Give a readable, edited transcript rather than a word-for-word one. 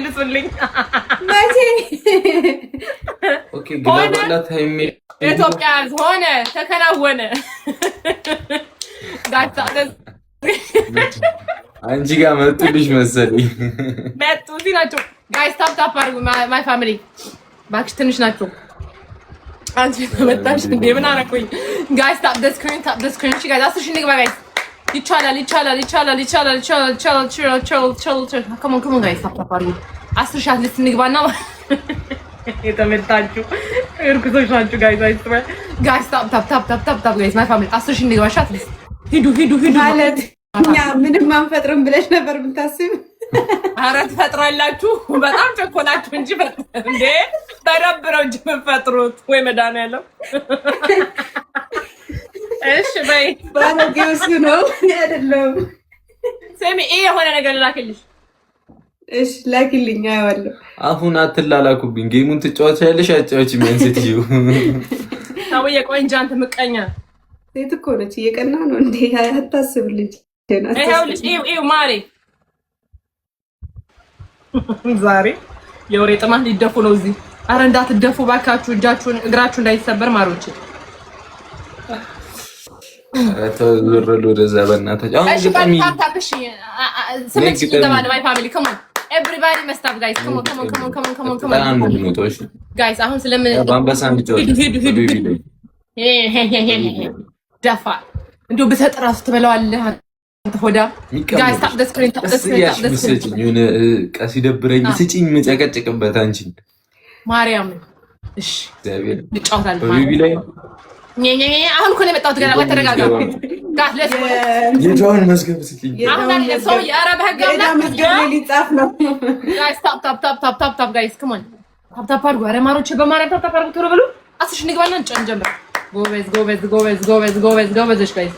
መልሱልኝ። መቼ ኦኬ ግላባላት ሃይሜ ኢትዮጵያ ሆነ ተከናወነ። አንቺ ጋር መጡልሽ መሰለኝ። መጡ እዚህ ናቸው ጋይስ። ታፕ ታፕ አድርጉ። ማይ ፋሚሊ ባክሽ ትንሽ ናቸው። አንቺ ተመጣሽ እንዴ? ምን አረኩኝ? ጋይስ ታፕ ደ ስክሪን ታፕ ደ ስክሪን። እሺ ጋይስ 10 ሺህ ንግባ ጋይስ። ይቻላል ይቻላል ይቻላል ይቻላል ይቻላል ይቻላል። ከሞን ከሞን ጋይስ ታፕ ታፕ አድርጉ። 10 ሺህ አትሊስት ንግባና የተመታችሁ እርኩሶች ናችሁ ጋይስ። አይስራ ጋይስ ታፕ ታፕ ታፕ ታፕ ታፕ ታፕ ጋይስ ማይ ፋሚሊ 10 ሺህ ንግባ። አትሊስት ሂዱ ሂዱ ሂዱ ማለት እኛ ምንም አንፈጥርም ብለሽ ነበር የምታስብ። ኧረ ትፈጥራላችሁ። በጣም ቸኮላችሁ እንጂ እንዴ ተረብረው እንጂ የምትፈጥሩት ወይ መድኃኒዓለም። እሺ በይ ባለጌው እሱ ነው አይደለም። ስሚ ይሄ የሆነ ነገር ላክልሽ። እሺ ላኪልኝ። አየዋለሁ። አሁን አትላላኩብኝ። ጌሙን ትጫወቻለሽ አጫዎች ሜንሲቲዩ ታውዬ ቆይ እንጂ አንተ ምቀኛ ሴት እኮ ነች። እየቀና ነው እንዴ? አታስብ ልጅ። ይኸውልሽ ይኸው ማሬ ዛሬ የወሬ ጥማት ሊደፉ ነው እዚህ። አረ እንዳትደፉ ባካችሁ፣ እጃችሁን እግራችሁ እንዳይሰበር ማሮች። ተወረሉ ወደዛ በእናታችሁ። አሁን ግጠሚ ስምንት ይገባል። ማይ ፋሚሊ come on everybody must have guys come on come on come on come on come on come on አንድ ሞቶሽ guys አሁን ስለምን ባምባሳ እንዲጫወት ሂዱ ደፋ እንደው በተጠራሱ ትበለዋለህ አንተ ሆዳ። ጋይስ ታፕ ደ ስክሪን ታፕ ደ ስክሪን ታፕ ደ ስክሪን። የሆነ ቀስ ይደብረኝ ስጪኝ መጨቀጨቅበት አንቺን ማርያም። እሺ እግዚአብሔር ልጫወታለሁ በቤቢ ላይ አሁን እኮ ነው የመጣሁት። ገና ተረጋጋ ጋር ለስ የጃውን መዝገብ ስጪኝ። አሁን አለ ሰው የአረብ ህግ አምላክ መዝገብ ሊጻፍ ነው። ጋይስ ታፕ ታፕ ታፕ ታፕ ታፕ ታፕ ጋይስ come on ታፕ ታፕ አድርጉ። ኧረ ማሮቼ በማርያም ታፕ ታፕ አድርጉ። ቶሎ በሉ 10 ሺህ ንግባና እንጨን ጀምር። ጎበዝ ጎበዝ ጎበዝ ጎበዝ ጎበዝ ጎበዝ ጋይስ